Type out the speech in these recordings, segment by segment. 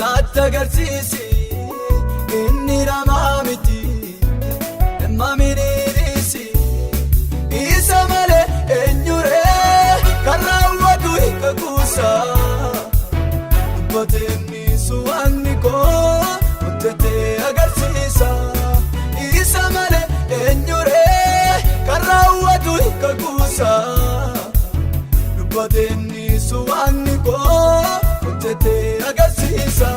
eessatti agarsiisi inni namaa miti nama miniirisi isa malee eenyuree kan raawwatu hiika kuusaa dubbateen isu waaqni koo hojjetee agarsiisa isa malee eenyuree kan raawwatu hiika kuusaa dubbateen isu waaqni koo hojjetee agarsiisa.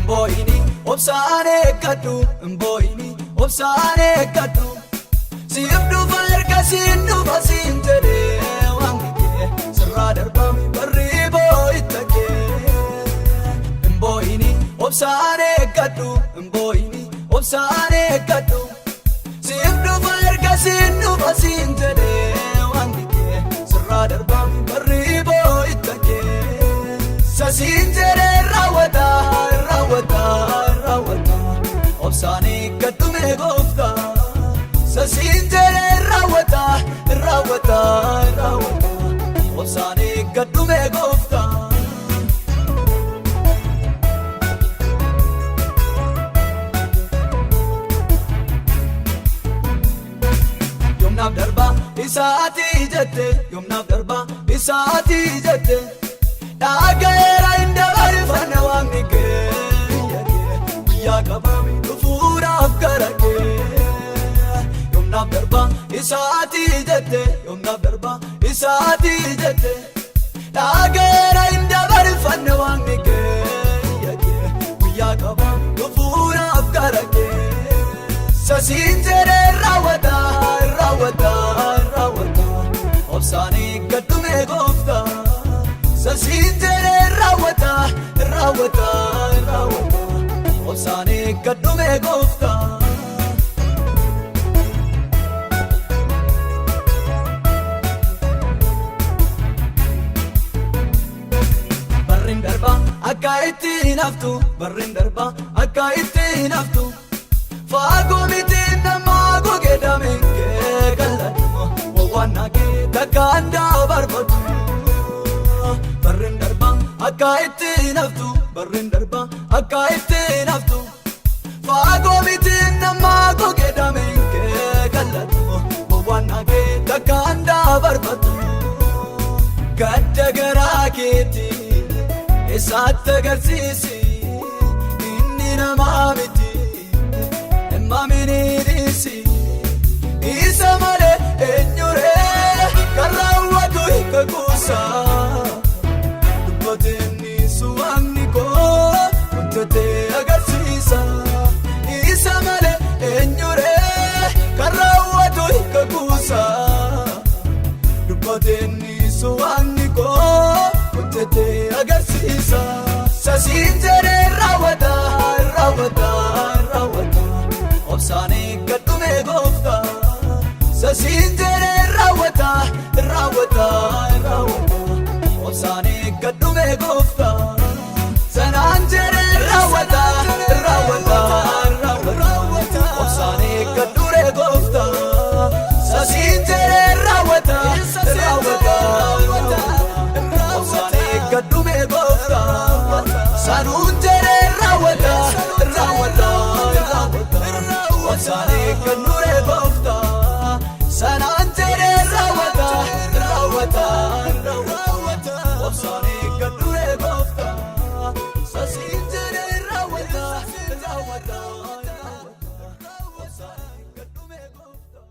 Mboyini obsaane kaddu mboyini obsaane kaddu siif dhufa ergasiin dhufa siin jedhee waaqni kee sirraa darbame barri boo'itta kee mboyini obsaane kaddu mboyini obsaane kaddu siif dhufa ergasiin dhufa siin jedhee waaqni kee sirraa darbame barri boo'itta kee sasiin jedhee raawwata obsaane kaddu mee gooftaa sasiin jedhee raawwata obsaane kaddu mee gooftaa. Yoomnaaf darbaa isaatii jette yoomnaaf darbaa isaatii jette dhagaa'eera hin dabarfanne waaqni kee guyyaa qabame dhufuudhaaf gara kee yoomnaaf darbaa isaatii jette yoomnaaf darbaa isaatii jette dhagaa'eera hin dabarfanne waaqni kee guyyaa qabame dhufuudhaaf gara kee sasiin jedhee raawwata obsaane kaddu mee gooftaa sasiin jedhee raawwata obsaane kaddu mee gooftaa. Barriin darbaa akka ittiin haftu barriin darbaa akka ittiin haftu faagoo miti namaa gogee dameen kee kalladhuma wawwaannaa kee takkaan dabarfatu barriin darbaa akka ittiin haftu barriin darbaa akka ittiin haftu faagoo miti namaa gogee dameen kee kalladhuma wawwaannaa kee takkaan dabarfatu gadda garaa keetii eessatti agarsiisi inni namaa miti nama miniirisi isa malee eenyuree kan raawwatu hiika kuusaa dubbateen isu waaqni koo hojjetee agarsiisa isa malee eenyuree kan raawwatu hiika kuusaa dubbateen isu waaqni koo hojjetee agarsiisa sasiin jedhee raawwata obsaane kaddu mee gooftaa sasiin jedhee raawwata obsaane kaddu mee gooftaa sanaan jedhee raawwata obsaane kaddu mee gooftaa sasiin jedhee raawwata obsaane kaddu mee gooftaa sanuun jedhee raawwata obsaane kaddu mee gooftaa sanaan jedhee raawwata obsaane kaddu mee gooftaa sasiin jedhee raawwata obsaane kaddu mee gooftaa.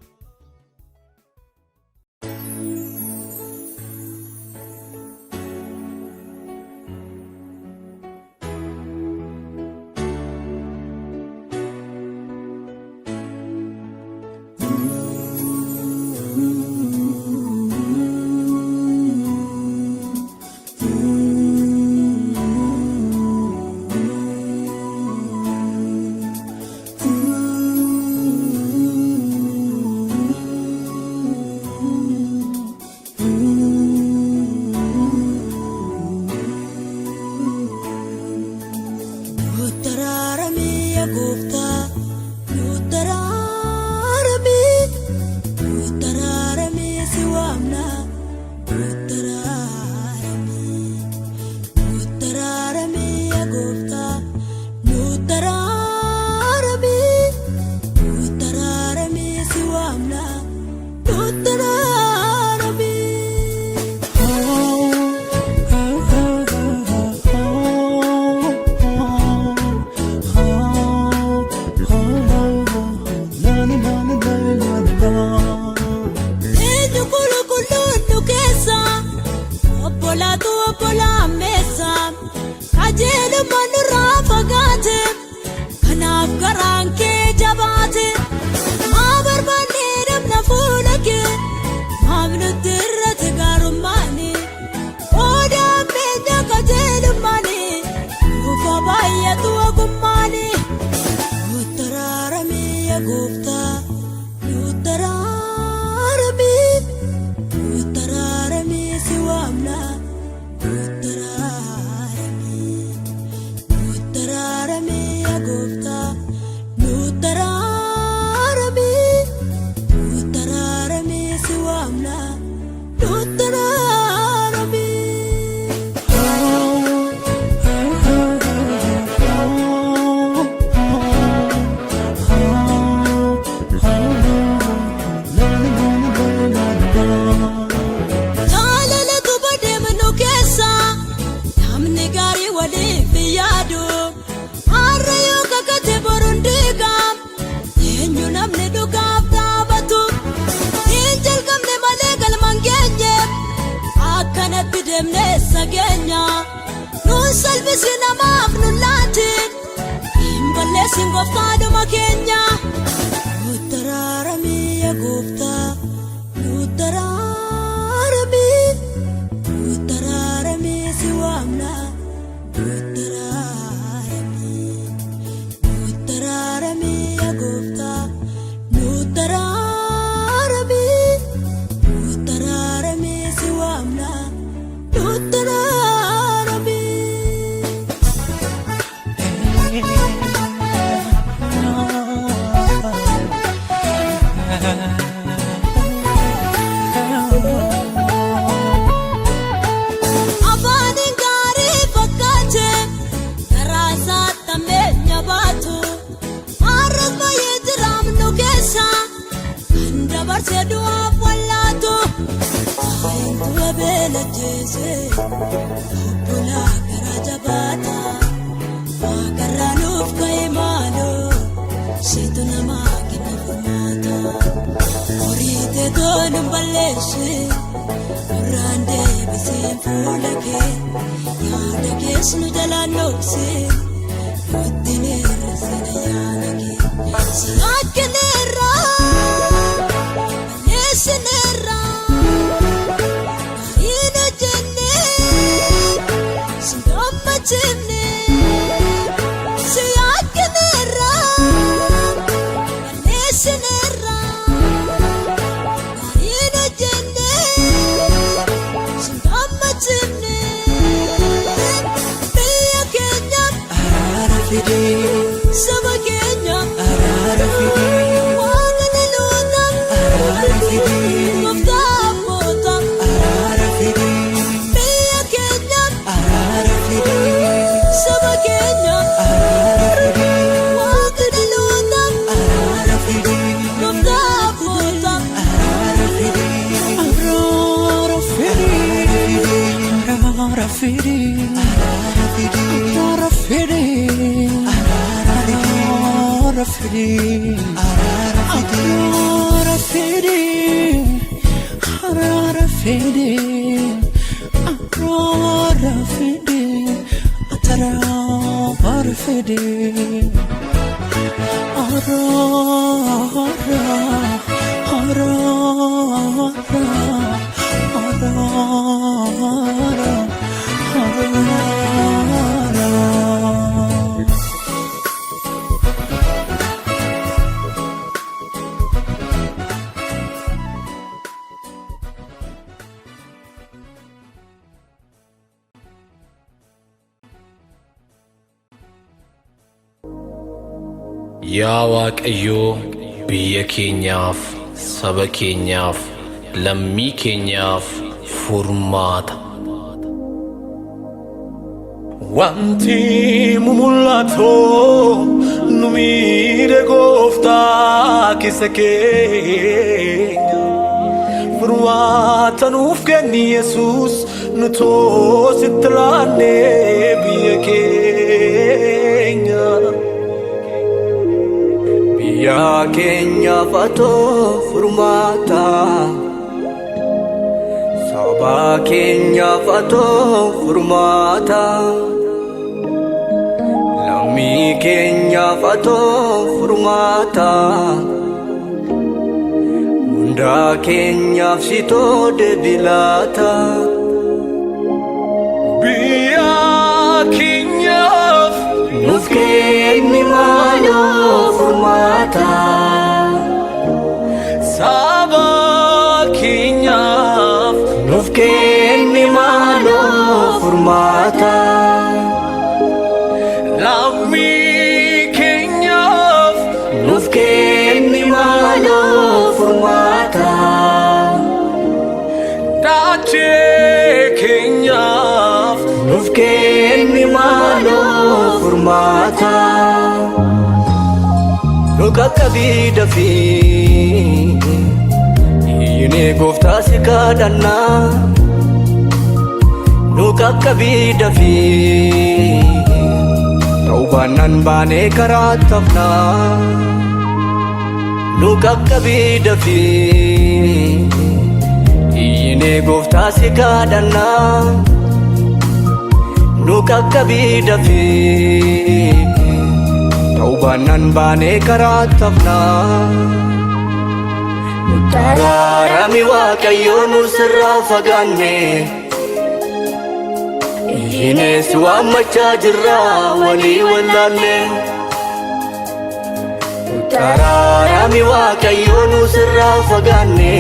singofta duma kenya utararami ya gofta utararami siwamna utararami ya gofta utararami siwamna utararami Abani gari fakkache rasa tambe nyabatu arma yedram nukesa ndabar se dua wallatu intu bela jese bula garajabata magaranuf kaimalo situna makina formata orite don baleshe Rande bisin fulake yaada kesnu jalanokse uddinera sinayalake siyakenera lesenera ina jenne singamma jenne siyakenera lesenera ina jenne Sama Kenya, wana nilutam, mafta motam, Pia Kenya, sama Kenya, wana nilutam, mafta motam, Yaa Waaqayyo biyya keenyaaf saba keenyaaf lammii keenyaaf furmaata. Wanti mumul'atu nu miidhe gooftaa keessa keenya furmaata nuuf kenni Yesuus nu toositti laannee biyya keenya. Biyya keenyaaf atoo furmaata saba keenyaaf atoo furmaata lammii keenyaaf atoo furmaata hunda keenyaaf sitoo deebilaata. Biyya keenyaaf nuuf kenni maaloo furmaata saba keenyaaf nuuf kenni maaloo furmaata lammii keenyaaf nuuf kenni maaloo furmaata dachee keenyaaf nuuf kenni maaloo furmaata. Nu qaqqabii dafii hiyyinee gooftaa si kadhannaa. Nu qaqqabii dafii ta'uu baannaan baanee karaatti hafnaa. Nu qaqqabii dafii hiyyinee gooftaa si kadhannaa. Nu qaqqabii dafii ta'uu baannaan baanee karaa tafnaa. Araarami Waaqayyoo nu sirraa fagaanne, iyyinees waammachaa jirra walii wallaalle. Araarami Waaqayyoo nu sirraa fagaanne,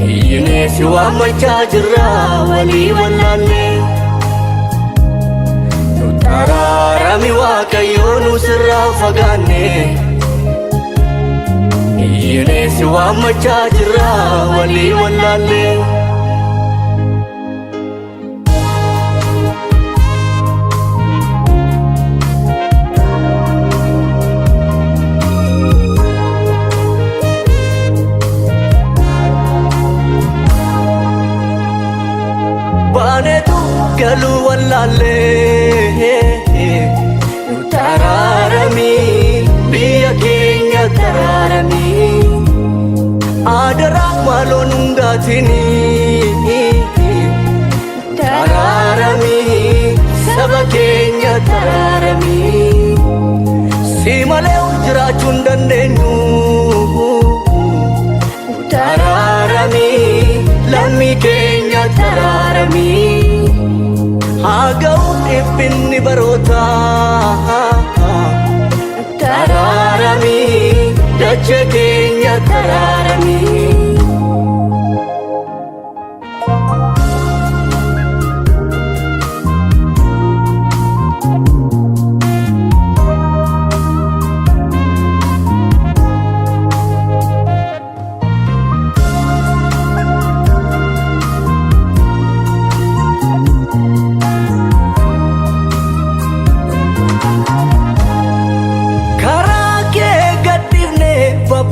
iyyinees waammachaa jirra walii wallaalle. Araarami Waaqayyoo nu sirraa fagaanne, iyyinees waammachaa jirra walii wallaalle. Baaneetu galuu wallaalle, nuti araarami biyya keenya araarami. Adaraa maaloo nu hin gaatini, nuti araarami saba keenya araarami. Si malee jiraachuu hin dandeenyu, nuti araarami lammii keenya araarami. Haa ga'u dhiphinni barootaa, araarami dachee keenya araarami.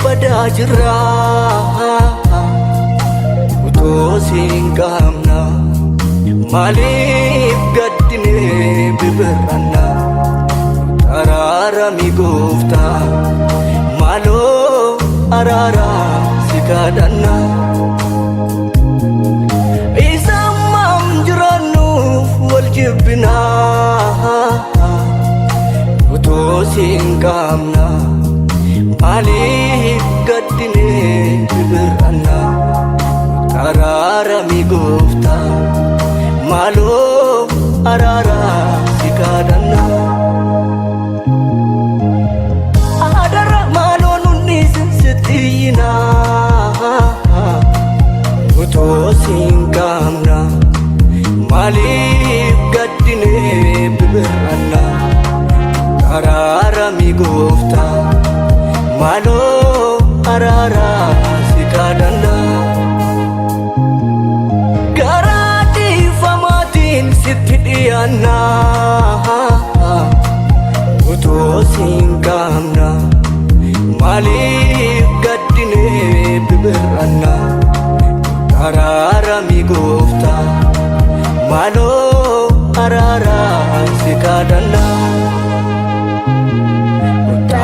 Badaa jirra utoo siin qabna, maaliif gaddine bibirranna. Araarami Gooftaa, maaloo araara si kadhanna. Isa ammaam jiraannuuf wal jibbina, utoo siin qabna, maaliif gaddine bibirranna. Araarami Gooftaa, maaloo araara si kadhanna. Adara maaloo nunni sitti iyyina, utoo siin qabna, maaliif gaddine bibirranna. Araarami Gooftaa, maaloo araara si kadhanna. Garaa dhiifamaatiin sitti dhiyaanna, utoo siin qabna, maaliif gaddine bibirranna. Araarami Gooftaa, maaloo araara si kadhanna.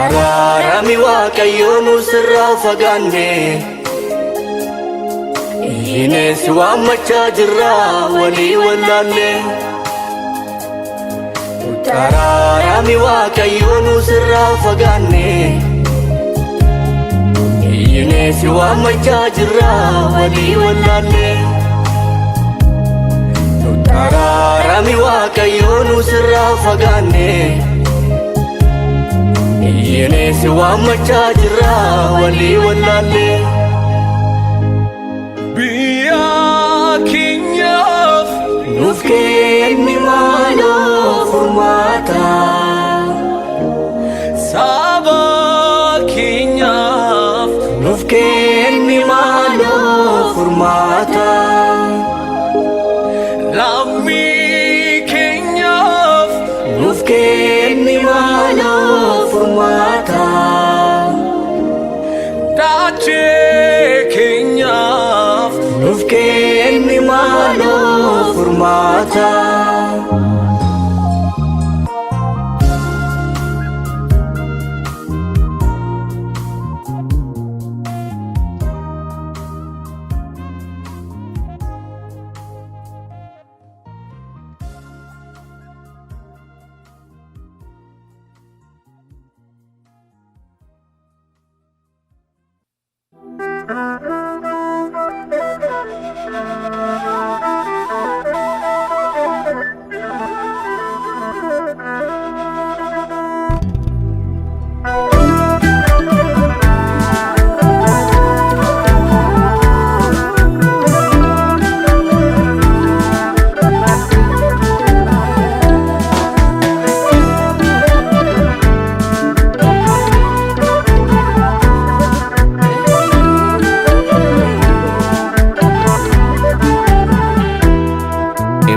Araarami Waaqayyoo nu sirraa fagaanne, iyyinees waammachaa jirra walii wallaalle. Araarami Waaqayyoo nu sirraa fagaanne, iyyinees waammachaa jirra walii wallaalle. Araarami Waaqayyoo nu sirraa fagaanne, iyyinees waammachaa jirra walii wallaalle. Biyya keenyaaf nuuf kenni maaloo furmaata, saba keenyaaf nuuf kenni maaloo furmaata. Lammii keenyaaf nuuf kenni maaloo furmaata. Dachee keenyaaf nuuf kenni maaloo furmaata.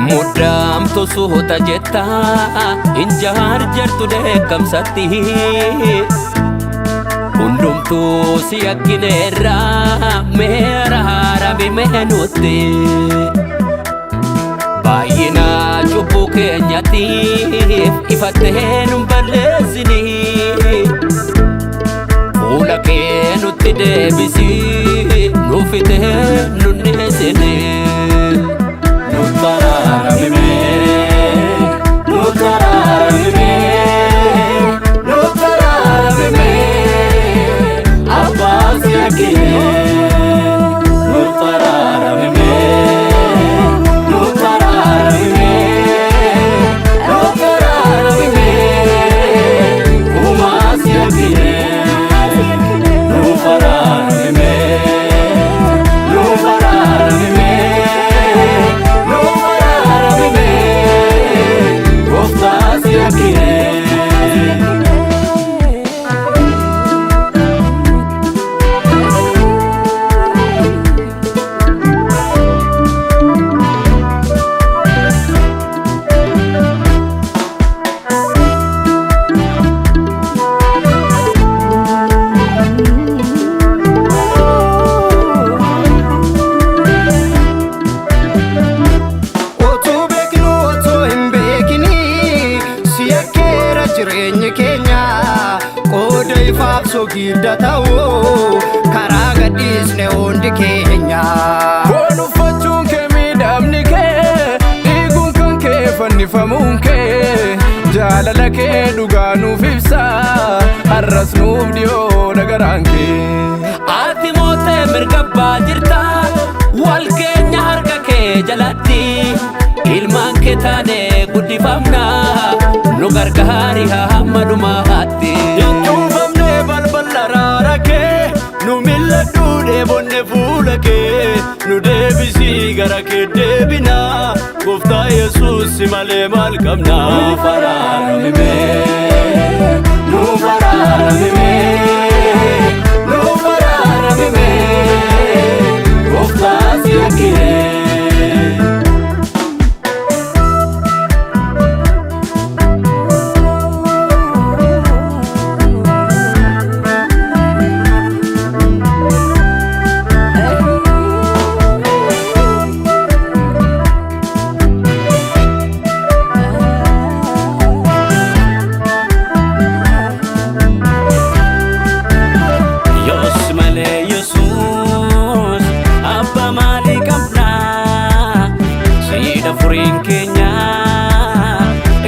Mudamtu suhuta jetta injar jartu deekamsatti hundumtu si yakkineerra meera haarabi meenutti baay'ina cubbuu keenyatiif ifattee nun balleessini fuula kee nutti deebisi nuufitee nun dhiyeessini Gidda ta'uu karaa gadhiisne hundi keenya waan uffachuun kee miidhamni kee dhiiguun kan kee fannifamuun kee jaalala kee dhugaa nuuf ibsa har'as nuuf dhiyoodha garaan kee ati mootee mirga abbaa jirta wal keenya harka kee jalatti ilmaan kee taanee guddifamna nu gargaari hamma dhumaatti nu milladhu deebonne fuula kee nu deebisii gara kee deebina gooftaa Yesuus malee maal qabna nuuf araaramime nuuf araaramime nuuf araaramime gooftaa si yakkine furiin keenya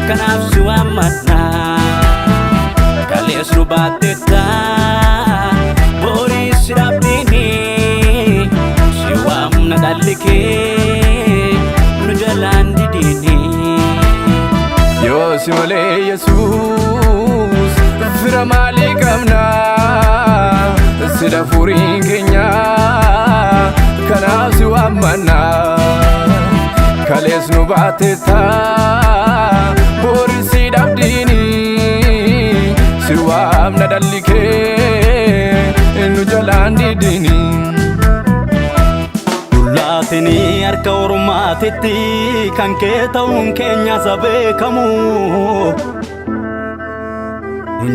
kanaaf si waammadha kalees nu baattetta borii si dhabdini si waamna dhalli kee nu jalaan didini yoo si malee Yesuus fira maalii qabna sida furiin keenya kanaaf si waammadha kalees nu baattetta borii si dhabdini si waamna dhalli kee nu jalaan didini dullaatini harka ormaatitti kan kee ta'uun keenya sabeekamu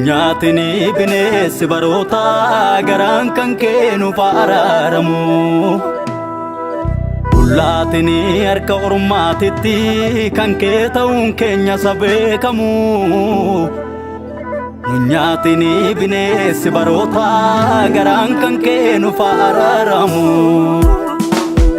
nyaatini bineensi baroota garaan kan kee nuuf araaramu dullaatini harka ormaatitti kan kee ta'uun keenya sabeekamu nyaatini bineensi baroota garaan kan kee nuuf araaramu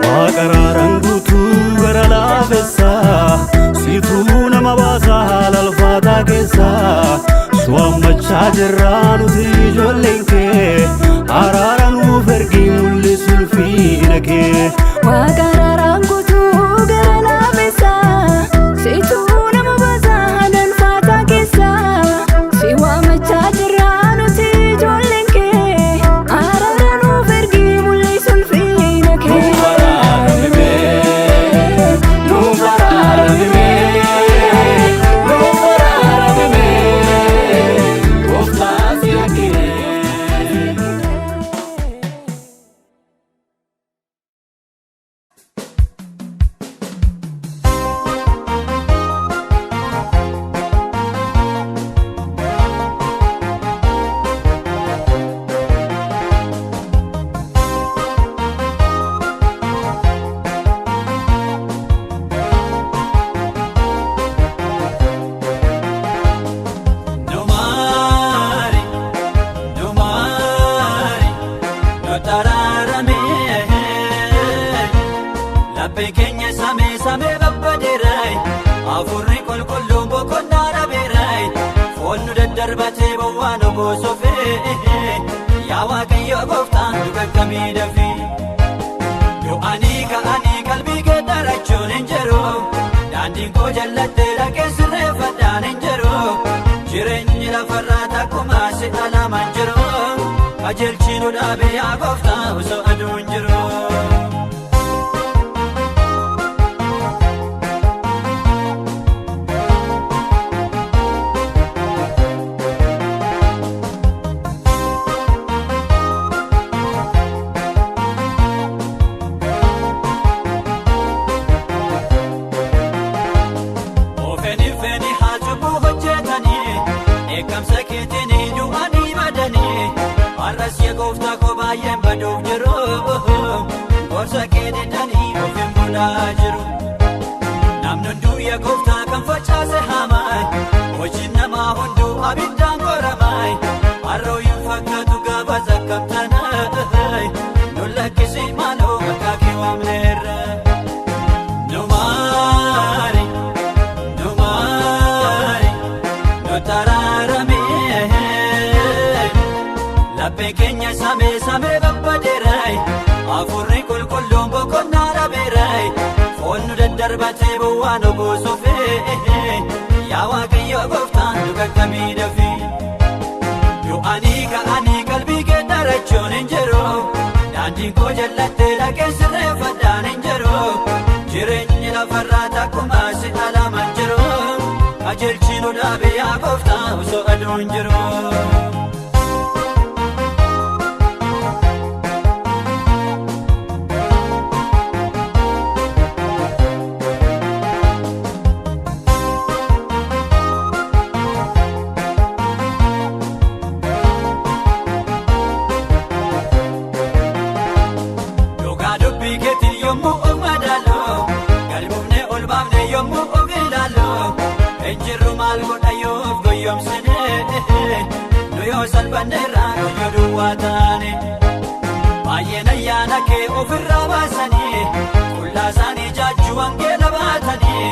Waaqaraan guutuu gara laafessaa siituu nama baasaa haala alfaataa keessaa su'ammachaa jirraa nuti ijoolleen kee araara nuuf ergi mul'isa. nu taraarame laphee keenya samee babbadeeray afurri qulqulluun boqonnaa dhabeeray foon nu daddarbatee bowwaa nu boosofee yaa Waaqayyo gooftaa nu qaqqabee dafee du'anii ka'anii qalbii geeddarachuun hin jiru daandiin koo jallattee dhaqee sirreeffadhaan hin jiru jireenyi lafarraa takkumaa si dhalamaan jiru qajeelchi nu dhaabe yaa gooftaa osoo aduu hin jiru. Gooftaa koo baay'een baduuf jiru gorsa kee didanii of hin bulaa jiru namni hunduu yaa gooftaa kan facaase hamaa hojiin namaa hunduu abiddaan qoramaay harroo hin fakkaatu gaafa zakkamtanaa nu lakkisi maaloo maqaa kee waamneerra nu maari nu taraarame laphee keenya samee babbadeeray afurri qulqulluun boqonnaa dhabeeray foon nu daddarbatee bowwaa nu boosofee yaa Waaqayyo gooftaa nu qaqqabee dafee du'anii ka'anii qalbii geeddarachuun hin jiru daandiin koo jallattee dhaqee sirreeffadhaan hin jiru jireenyi lafarraa takkumaa si dhalamaan jiru qajeelchi nu dhaabe yaa gooftaa osoo aduu hin jiru. Salphanneerraa guyyaa duwwaa taane baay'een ayyaana kee ofirraa baasanii qullaa isaanii jaajuu wangeela baatanii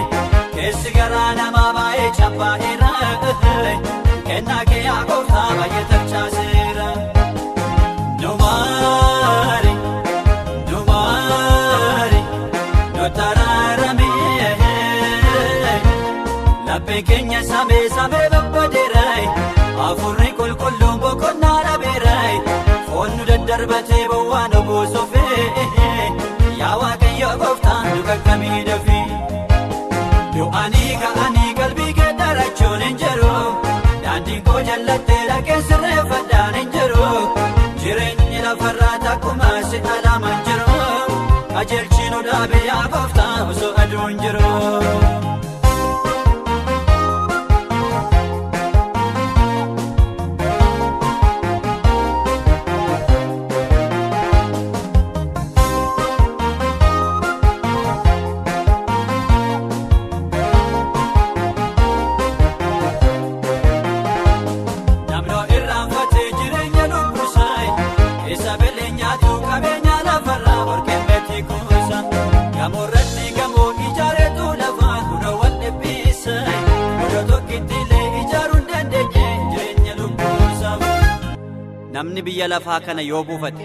keessi garaa namaa baay'ee cabbaa'eera kennaa kee yaa gooftaa baay'ee tarchaaseera nu maari nu taraarame laphee keenya samee babbadeeray afurri qulqulluun boqonnaa dhabeeray foon nu daddarbatee bowwaa nu boosofee yaa Waaqayyo gooftaa nu qaqqabee dafee du'anii ka'anii qalbii geeddarachuun hin jiru daandiin koo jallattee dhaqee sirreeffadhaan hin jiru jireenyi lafarraa takkumaa si dhalamaan jiru qajeelchi nu dhaabe yaa gooftaa osoo aduu hin jiru. namni biyya lafaa kana yoo buufate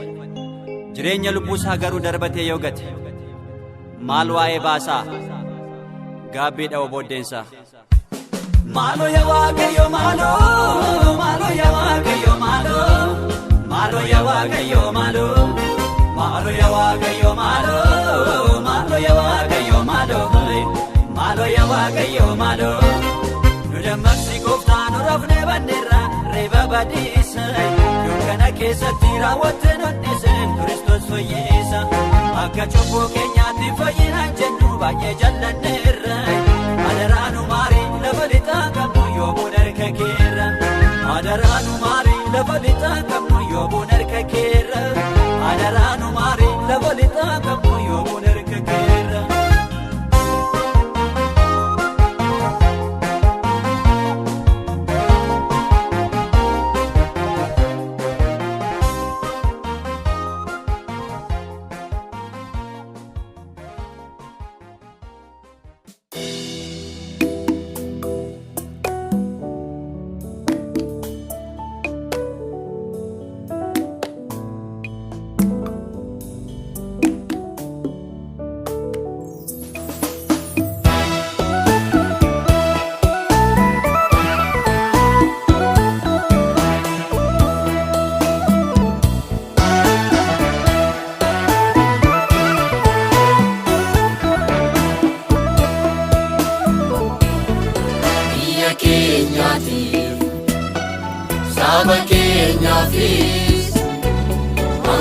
jireenya lubbuusaa garuu darbatee yoo gate maal waa'ee baasaa gaabbiidha obooddeensaa. Maaloo yaa Waaqayyo maaloo yaa Waaqayyo maaloo yaa Waaqayyo maaloo yaa Waaqayyo maaloo yaa Waaqayyo maaloo yaa Waaqayyo maaloo nu dammaqsi gooftaa nu rafnee banneerra reeba badiisa dukkana keessatti raawwatte nodhise Kiristoos fayyisa akka cubbuu keenyaatti fayyinaan jennu baay'ee jallanneerra adaraanu maarii lafa lixaa qabnu yoomuun harka keerra adaraanu maarii lafa lixaa qabnu yoomuun harka keerra adaraanu maarii lafa lixaa qabnu yoomuun harka keerra.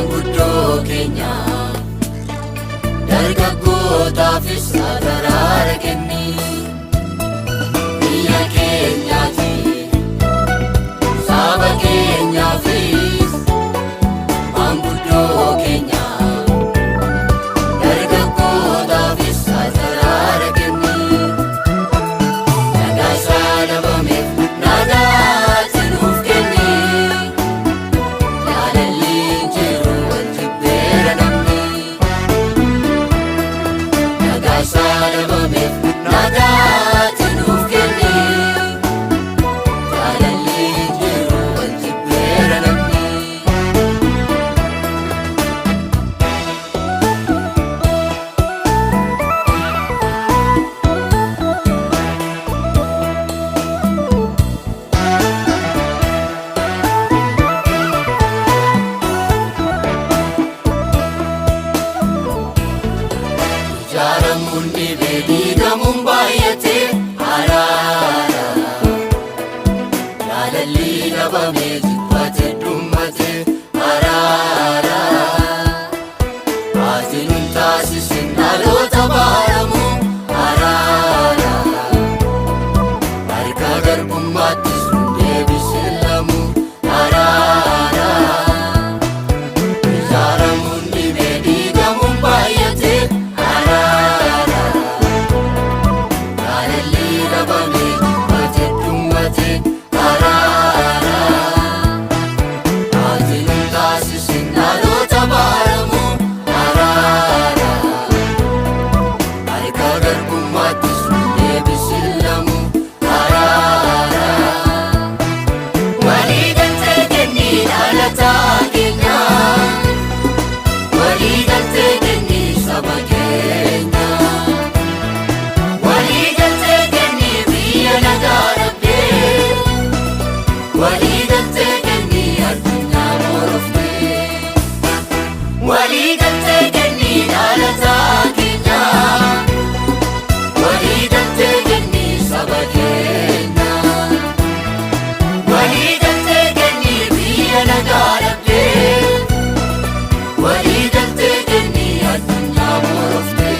maanguddoo keenya dargaggootaafis daraara kenni biyya keenyaati saba keenyaafis maanguddoo keenya dargaggootaafis daraara kenni nagaasaa dhabameef nagaatti nuuf kenni jaalalliin jiru wal jibbeera namni nagaasaa dhabameef nagaatti nuuf kenni jaalalliin jiru wal jibbeera namni jaaramuun dhibee diigamuun baay'ate araara jaalallii dhabamee jibbate dhummate araara ati nun taasisin dhaloota baaramu araara harka garbummaattis nun deebisin lamu araara jaaramuun dhibee diigamuun baay'ate araara jaalallii dhabamee jibbate dhummate araara ati nun taasisin dhaloota baaramu araara harka garbummaattis nun deebisin lamu araara walii galtee kenni dhalataa keenya walii galtee kenni saba keenya walii galtee kenni biyya nagaa dhabdee walii galtee kenni addunyaa boroftee walii galtee kenni dhalataa keenya walii galtee kenni saba keenya walii galtee kenni biyya nagaa dhabdee walii galtee kenni addunyaa boroftee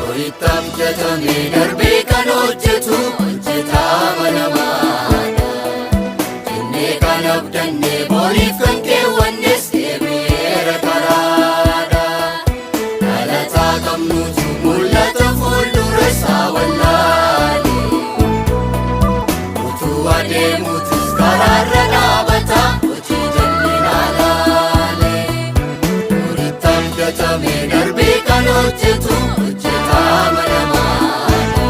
horiitti abdatamee darbee kan hojjetaa manamaadha jennee kan abdannee boriif kan keewwannes deebi'eera karaadha dhalataa qabnuutu mul'ata fuuldura isaa wallaale utuu adeemuutis karaarra dhaabata hojii jallinaa laale horiitti abdatamee darbee kan hojjetaa manamaadha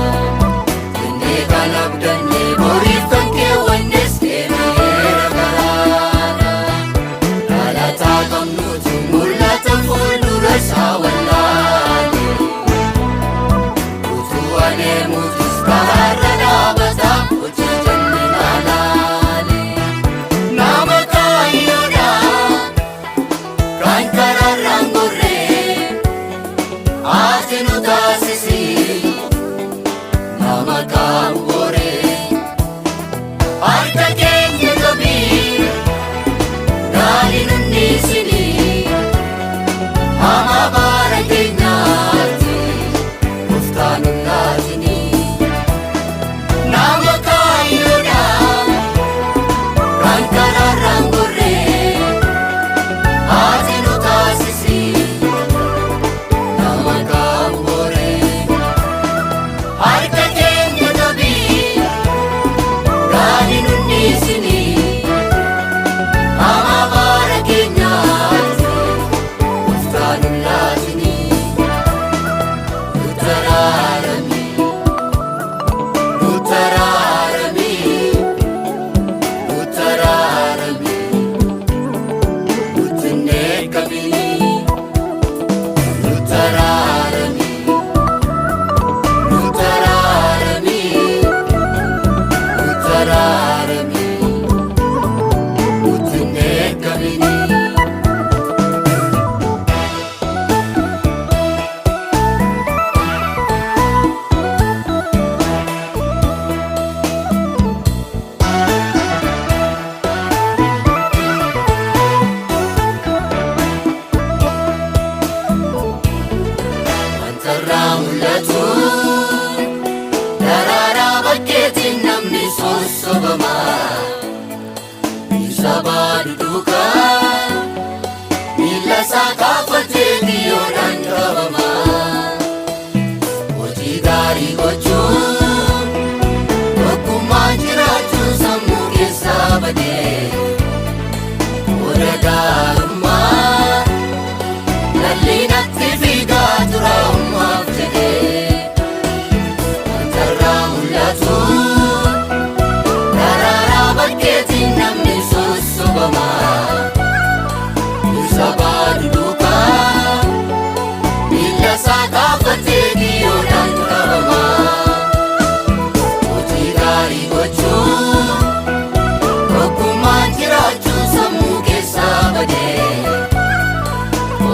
jennee kan abdannee boriif kan keewwannes deebi'eera karaadha saba duduka Milasa kafate diyodan kabama Hojii gaarii gochuun tokkummaa jiraachuu sammuu keessaa badee Oda gaarummaa lalli natti fiigaa tura ammaaf jedhee Wantarraa mul'atu daraaraa bakkeetiin namni sossobamaa Saba duduka Milasa kafate diyodan kabama Hojii gaarii gochuun tokkummaa jiraachuu sammuu keessaa badee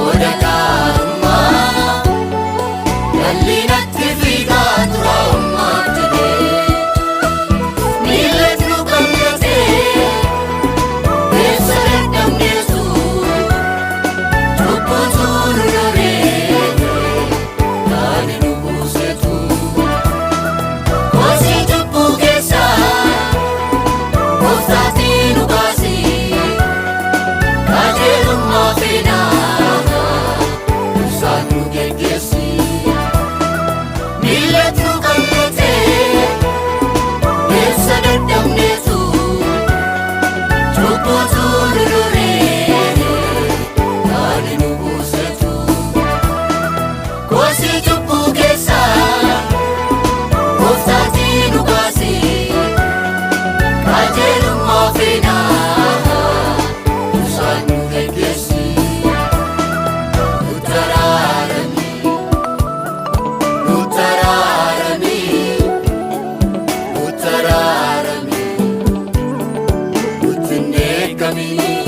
Oda gaarummaa lalli natti fiigaa tura ammaaf jedhee Miillet nu qallatee keessa dadhabneetu Chukkutuun loree taane nu buusetu Kosii cubbuu keessaa gooftaatti nu baasii qajeelummaa feenaa isaan nu geggeessi Miillet nu qallatee keessa dadhabneetu Chukkutuun loree taane nu buusetu Kosii cubbuu keessaa gooftaatti nu baasii qajeelummaa feenaa isaan nu geggeessi Nutti araaramii Nutti araaramii Nutti araaramii Nutti hin eegamii